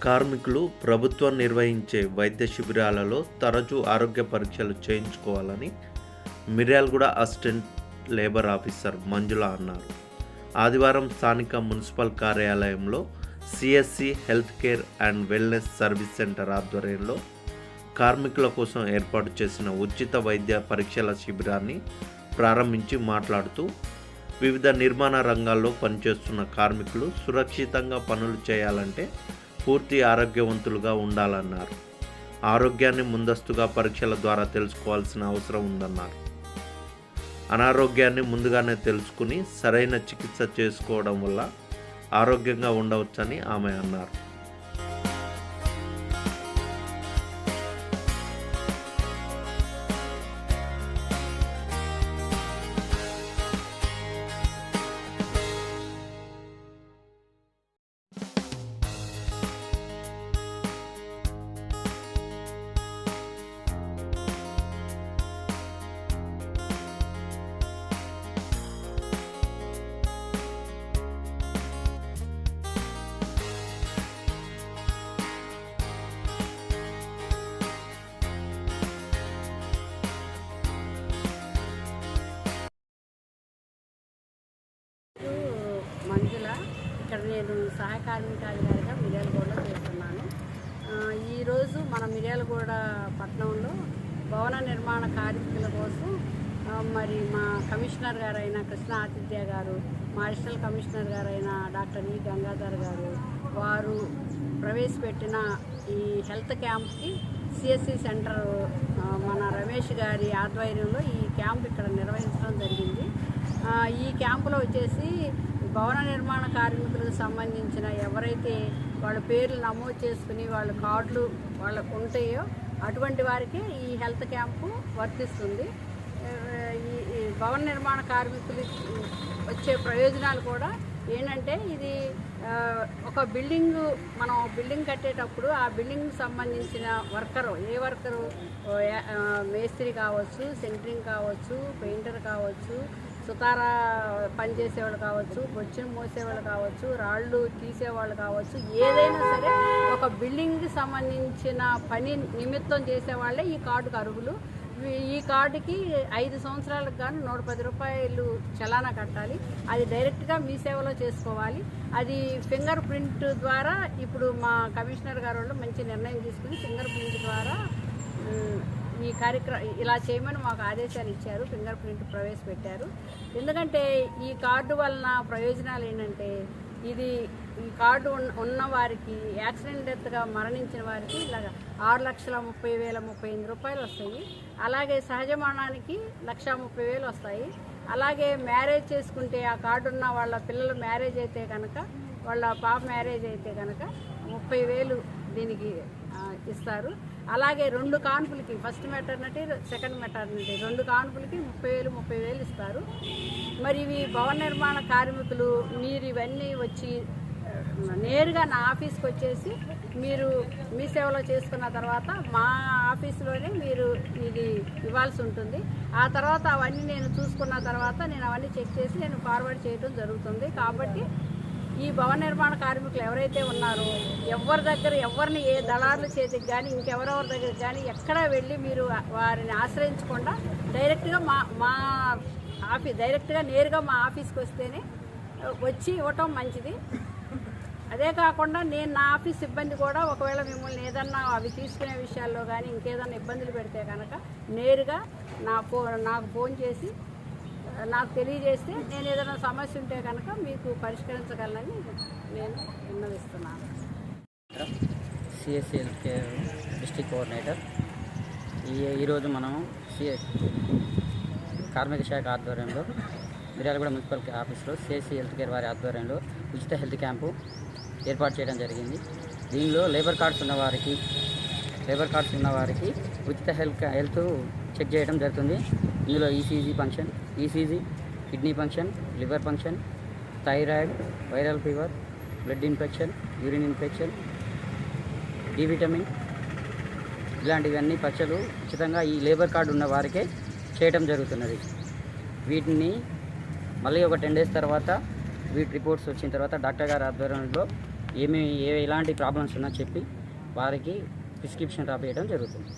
కార్మికులు ప్రభుత్వం నిర్వహించే వైద్య శిబిరాలలో తరచూ ఆరోగ్య పరీక్షలు చేయించుకోవాలని Miryalaguda assistant labour officer Manjula అన్నారు. ఆదివారం స్థానిక మున్సిపల్ కార్యాలయంలో CSC health care and wellness service centre ఆధ్వర్యంలో కార్మికుల కోసం ఏర్పాటు చేసిన ఉచిత వైద్య పరీక్షల శిబిరాన్ని ప్రారంభించి మాట్లాడుతూ వివిధ నిర్మాణ రంగాల్లో పనిచేస్తున్న కార్మికులు సురక్షితంగా పనులు చేయాలంటే పూర్తి ఆరోగ్యవంతులుగా ఉండాలన్నారు. ఆరోగ్యాన్ని ముందస్తుగా పరీక్షల ద్వారా తెలుసుకోవాల్సిన అవసరం ఉందన్నారు. అనారోగ్యాన్ని ముందుగానే తెలుసుకుని సరైన చికిత్స చేసుకోవడం వల్ల ఆరోగ్యంగా ఉండవచ్చని ఆమె అన్నారు. మంజుల. ఇక్కడ నేను సహాయ కార్మికాధికారిగా మిర్యాలగూడలో చేస్తున్నాను. ఈరోజు మన మిర్యాలగూడ పట్టణంలో భవన నిర్మాణ కార్మికుల కోసం మరి మా కమిషనర్ గారైన కృష్ణ ఆతిథ్య గారు, మా అడిషనల్ కమిషనర్ గారైన డాక్టర్ ఈ గంగాధర్ గారు వారు ప్రవేశపెట్టిన ఈ హెల్త్ క్యాంప్కి సిఎస్సి సెంటర్ మన రమేష్ గారి ఆధ్వర్యంలో ఈ క్యాంప్ ఇక్కడ నిర్వహించడం జరిగింది. ఈ క్యాంపులో వచ్చేసి భవన నిర్మాణ కార్మికులకు సంబంధించిన ఎవరైతే వాళ్ళ పేర్లు నమోదు చేసుకుని వాళ్ళ కార్డులు వాళ్ళకు ఉంటాయో అటువంటి వారికి ఈ హెల్త్ క్యాంపు వర్తిస్తుంది. ఈ భవన నిర్మాణ కార్మికులకి వచ్చే ప్రయోజనాలు కూడా ఏంటంటే, ఇది ఒక మనం బిల్డింగ్ కట్టేటప్పుడు ఆ బిల్డింగ్కి సంబంధించిన ఏ వర్కరు మేస్త్రి కావచ్చు, సెంటరింగ్ కావచ్చు, పెయింటర్ కావచ్చు, సుతార పనిచేసేవాళ్ళు కావచ్చు, బొచ్చును మోసేవాళ్ళు కావచ్చు, రాళ్ళు తీసేవాళ్ళు కావచ్చు, ఏదైనా సరే ఒక బిల్డింగ్కి సంబంధించిన పని నిమిత్తం చేసేవాళ్ళే ఈ కార్డుకు అర్హులు. ఈ కార్డుకి 5 సంవత్సరాలకు గాను 110 రూపాయలు చలానా కట్టాలి. అది డైరెక్ట్గా మీ సేవలో చేసుకోవాలి. అది ఫింగర్ ప్రింట్ ద్వారా ఇప్పుడు మా కమిషనర్ గారు వాళ్ళు మంచి నిర్ణయం తీసుకుని ఫింగర్ ప్రింట్ ద్వారా ఈ కార్యక్రమం ఇలా చేయమని మాకు ఆదేశాలు ఇచ్చారు. ఫింగర్ ప్రింట్ ప్రవేశపెట్టారు. ఎందుకంటే ఈ కార్డు వలన ప్రయోజనాలు ఏంటంటే, ఈ కార్డు ఉన్న వారికి యాక్సిడెంట్ డెత్గా మరణించిన వారికి ఇలాగ 6,30,035 రూపాయలు వస్తాయి. అలాగే సహజ మరణానికి 1,30,000 వస్తాయి. అలాగే మ్యారేజ్ చేసుకుంటే ఆ కార్డు ఉన్న వాళ్ళ పిల్లల మ్యారేజ్ అయితే కనుక, వాళ్ళ పాప మ్యారేజ్ అయితే కనుక 30,000 దీనికి ఇస్తారు. అలాగే 2 కాన్పులకి, ఫస్ట్ మెటర్నిటీ, సెకండ్ మెటర్నిటీ 2 కాన్పులకి 30,000 ఇస్తారు. మరి ఇవి భవన నిర్మాణ కార్మికులు మీరు ఇవన్నీ వచ్చి నేరుగా నా ఆఫీస్కి వచ్చేసి మీరు మీ సేవలో చేసుకున్న తర్వాత మా ఆఫీసులోనే మీరు ఇది ఇవ్వాల్సి ఉంటుంది. ఆ తర్వాత అవన్నీ నేను చూసుకున్న తర్వాత నేను అవన్నీ చెక్ చేసి నేను ఫార్వర్డ్ చేయడం జరుగుతుంది. కాబట్టి ఈ భవన నిర్మాణ కార్మికులు ఎవరైతే ఉన్నారో ఎవరిని ఏ దళారుల చేతికి కానీ ఇంకెవరెవరి దగ్గరికి కానీ ఎక్కడా వెళ్ళి మీరు వారిని ఆశ్రయించకుండా డైరెక్ట్గా నేరుగా మా ఆఫీస్కి వస్తేనే వచ్చి ఇవ్వటం మంచిది. అదే కాకుండా నేను నా ఆఫీస్ సిబ్బంది కూడా ఒకవేళ మిమ్మల్ని ఏదన్నా అవి తీసుకునే విషయాల్లో కానీ ఇంకేదన్నా ఇబ్బందులు పెడితే కనుక నేరుగా నాకు ఫోన్ చేసి నాకు తెలియజేస్తే నేను ఏదైనా సమస్య ఉంటే కనుక మీకు పరిష్కరించగలనని నేను విన్నవిస్తున్నాను. CSC health care district coordinator. ఈరోజు మనం కార్మిక శాఖ ఆధ్వర్యంలో మిర్యాలగూడ మున్సిపల్ ఆఫీస్లో సిఎస్సి హెల్త్ కేర్ వారి ఆధ్వర్యంలో ఉచిత హెల్త్ క్యాంపు ఏర్పాటు చేయడం జరిగింది. దీనిలో లేబర్ కార్డ్స్ ఉన్న వారికి ఉచిత హెల్త్ చెక్ చేయడం జరుగుతుంది. ఇందులో ECG, kidney function, liver function, thyroid, viral fever, blood infection, urine infection, D vitamin ఇలాంటివన్నీ పరీక్షలు ఉచితంగా ఈ లేబర్ కార్డు ఉన్న వారికే చేయడం జరుగుతున్నది. వీటిని మళ్ళీ ఒక 10 days తర్వాత వీటి రిపోర్ట్స్ వచ్చిన తర్వాత డాక్టర్ గారి ఆధ్వర్యంలో ఎలాంటి ప్రాబ్లమ్స్ ఉన్నా చెప్పి వారికి ప్రిస్క్రిప్షన్ రాపియడం జరుగుతుంది.